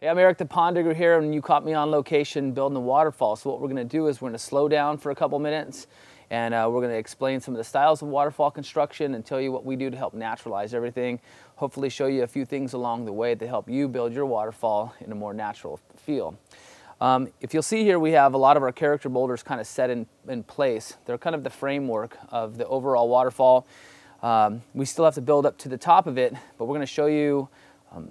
Hey, I'm Eric the Pond Digger here, and you caught me on location building a waterfall. So what we're going to do is we're going to slow down for a couple minutes, and we're going to explain some of the styles of waterfall construction and tell you what we do to help naturalize everything. Hopefully show you a few things along the way to help you build your waterfall in a more natural feel. If you'll see here, we have a lot of our character boulders kind of set in place. They're kind of the framework of the overall waterfall. We still have to build up to the top of it, but we're going to show you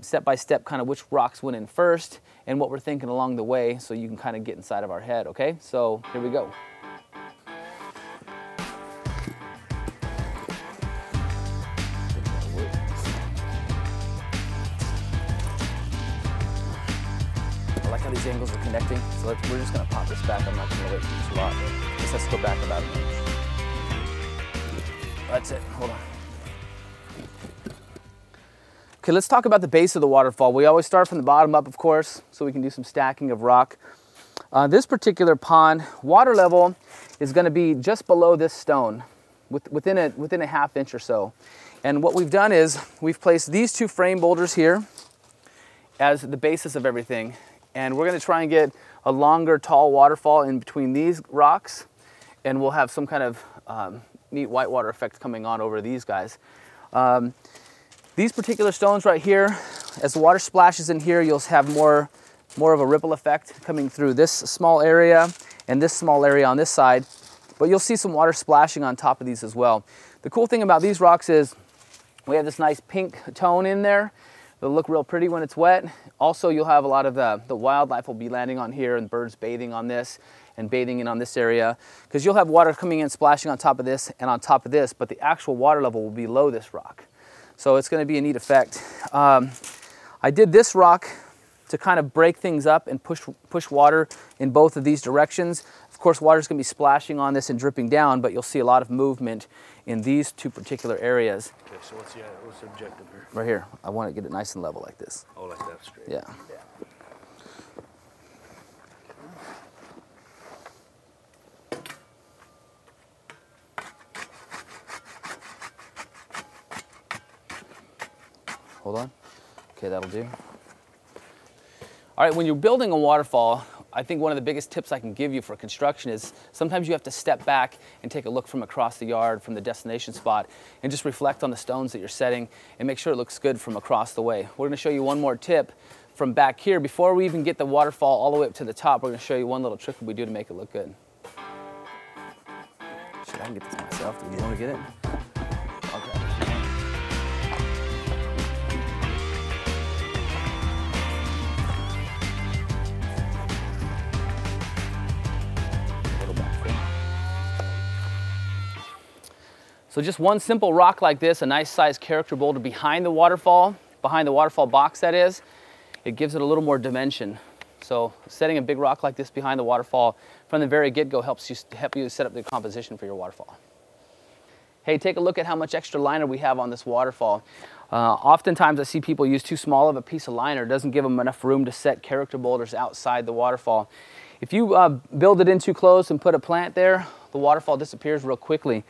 step by step kind of which rocks went in first and what we're thinking along the way, so you can kind of get inside of our head, okay? So here we go. I like how these angles are connecting, so we're just going to pop this back. I'm not going to wait too long. Just let's go back about an inch. That's it, hold on. Okay, let's talk about the base of the waterfall. We always start from the bottom up, of course, so we can do some stacking of rock. This particular pond, water level is going to be just below this stone, within a half inch or so. And what we've done is we've placed these two frame boulders here as the basis of everything. And we're going to try and get a longer, tall waterfall in between these rocks, and we'll have some kind of neat whitewater effect coming on over these guys. These particular stones right here, as the water splashes in here, you'll have more of a ripple effect coming through this small area and this small area on this side, but you'll see some water splashing on top of these as well. The cool thing about these rocks is we have this nice pink tone in there. It'll look real pretty when it's wet. Also, you'll have a lot of the wildlife will be landing on here, and birds bathing on this and bathing in on this area, because you'll have water coming in, splashing on top of this and on top of this, but the actual water level will be below this rock. So it's going to be a neat effect. I did this rock to kind of break things up and push water in both of these directions. Of course, water's going to be splashing on this and dripping down, but you'll see a lot of movement in these two particular areas. Okay, so what's the objective here? Right here. I want to get it nice and level like this. Oh, like that, straight. Yeah. Hold on. Okay, that'll do. All right, when you're building a waterfall, I think one of the biggest tips I can give you for construction is sometimes you have to step back and take a look from across the yard, from the destination spot, and just reflect on the stones that you're setting and make sure it looks good from across the way. We're going to show you one more tip from back here. Before we even get the waterfall all the way up to the top, we're going to show you one little trick that we do to make it look good. Shit, I can get this myself. Do you want to get it? Okay. So just one simple rock like this, a nice sized character boulder behind the waterfall box that is, it gives it a little more dimension. So setting a big rock like this behind the waterfall from the very get-go helps you set up the composition for your waterfall. Hey, take a look at how much extra liner we have on this waterfall. Oftentimes I see people use too small of a piece of liner. It doesn't give them enough room to set character boulders outside the waterfall. If you build it in too close and put a plant there, the waterfall disappears real quickly.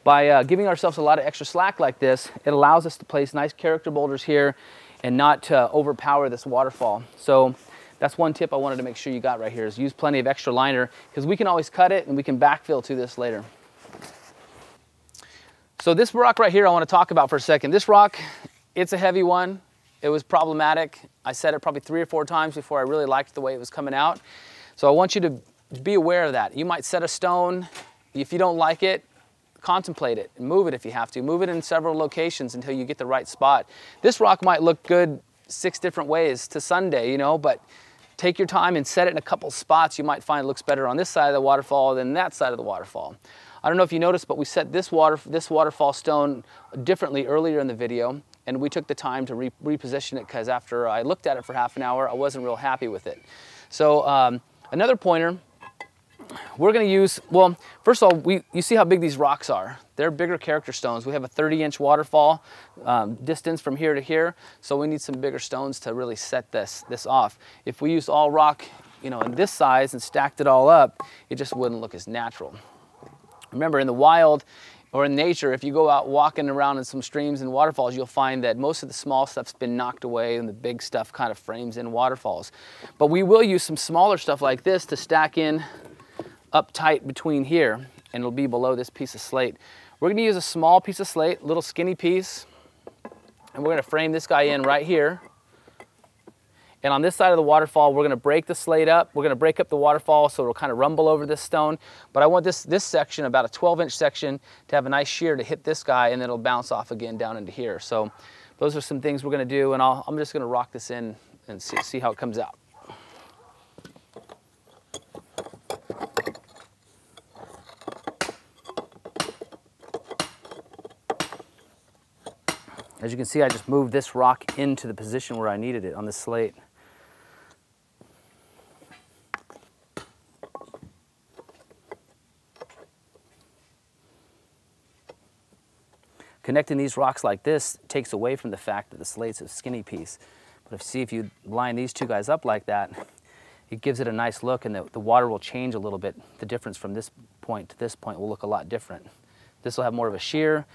By giving ourselves a lot of extra slack like this, it allows us to place nice character boulders here and not overpower this waterfall. So that's one tip I wanted to make sure you got right here, is use plenty of extra liner, because we can always cut it and we can backfill to this later. So this rock right here I want to talk about for a second. This rock, it's a heavy one. It was problematic. I set it probably 3 or 4 times before I really liked the way it was coming out. So I want you to be aware of that. You might set a stone. If you don't like it, contemplate it and move it if you have to. Move it in several locations until you get the right spot. This rock might look good 6 different ways to Sunday, you know, but take your time and set it in a couple spots. You might find it looks better on this side of the waterfall than that side of the waterfall. I don't know if you noticed, but we set this waterfall stone differently earlier in the video, and we took the time to reposition it, because after I looked at it for half an hour, I wasn't real happy with it. So another pointer, we're going to use, well, first of all, you see how big these rocks are. They're bigger character stones. We have a 30-inch waterfall distance from here to here, so we need some bigger stones to really set this off. If we used all rock, you know, in this size and stacked it all up, it just wouldn't look as natural. Remember, in the wild, or in nature, if you go out walking around in some streams and waterfalls, you'll find that most of the small stuff's been knocked away and the big stuff kind of frames in waterfalls. But we will use some smaller stuff like this to stack in up tight between here, and it'll be below this piece of slate. We're gonna use a small piece of slate, little skinny piece, and we're gonna frame this guy in right here. And on this side of the waterfall, we're gonna break the slate up. We're gonna break up the waterfall so it'll kind of rumble over this stone. But I want this section, about a 12-inch section, to have a nice shear to hit this guy, and then it'll bounce off again down into here. So those are some things we're gonna do, and I'm just gonna rock this in and see how it comes out. As you can see, I just moved this rock into the position where I needed it on the slate. Connecting these rocks like this takes away from the fact that the slate's a skinny piece. But if you line these two guys up like that, it gives it a nice look, and the water will change a little bit. The difference from this point to this point will look a lot different. This will have more of a shear,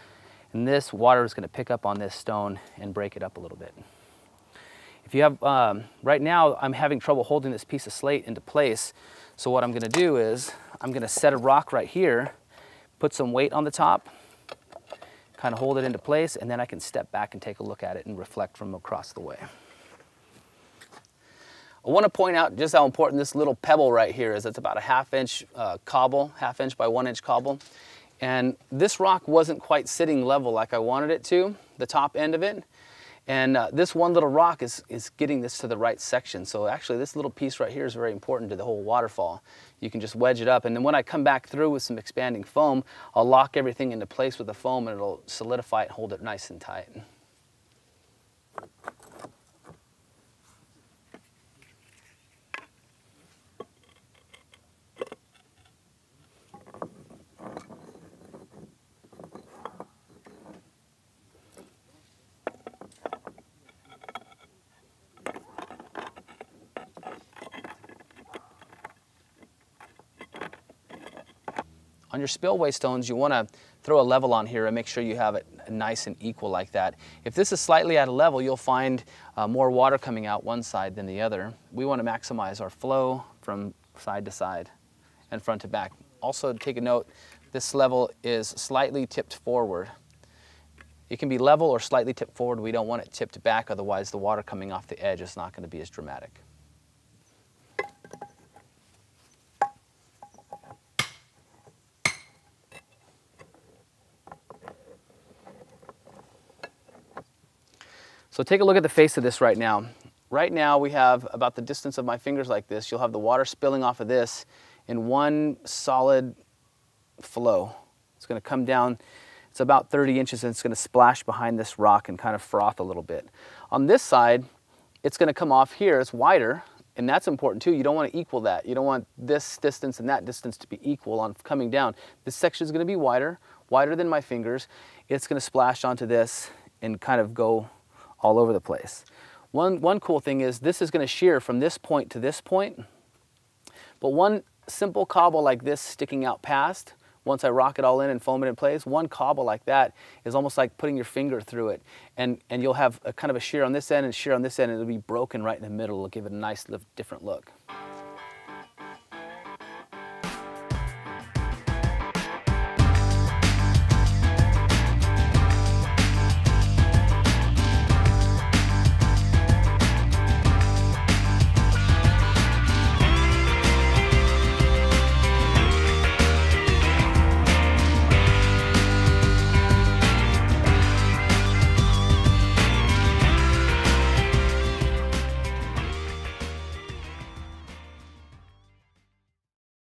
and this water is going to pick up on this stone and break it up a little bit. If you have, right now I'm having trouble holding this piece of slate into place, so what I'm going to do is I'm going to set a rock right here, put some weight on the top, kind of hold it into place, and then I can step back and take a look at it and reflect from across the way. I want to point out just how important this little pebble right here is. It's about a half-inch cobble, half-inch by 1-inch cobble. And this rock wasn't quite sitting level like I wanted it to, the top end of it. And this one little rock is getting this to the right section. So actually this little piece right here is very important to the whole waterfall. You can just wedge it up, and then when I come back through with some expanding foam, I'll lock everything into place with the foam, and it'll solidify it and hold it nice and tight. On your spillway stones, you want to throw a level on here and make sure you have it nice and equal like that. If this is slightly out of level, you'll find more water coming out one side than the other. We want to maximize our flow from side to side and front to back. Also, take a note, this level is slightly tipped forward. It can be level or slightly tipped forward. We don't want it tipped back, otherwise the water coming off the edge is not going to be as dramatic. So take a look at the face of this right now. Right now we have about the distance of my fingers like this. You'll have the water spilling off of this in one solid flow. It's going to come down, it's about 30 inches, and it's going to splash behind this rock and kind of froth a little bit. On this side, it's going to come off here, it's wider, and that's important too. You don't want to equal that. You don't want this distance and that distance to be equal on coming down. This section is going to be wider than my fingers. It's going to splash onto this and kind of go all over the place. One cool thing is this is going to shear from this point to this point, but one simple cobble like this sticking out past, once I rock it all in and foam it in place, one cobble like that is almost like putting your finger through it, and you'll have a kind of a shear on this end and shear on this end, and it'll be broken right in the middle. It'll give it a nice different look.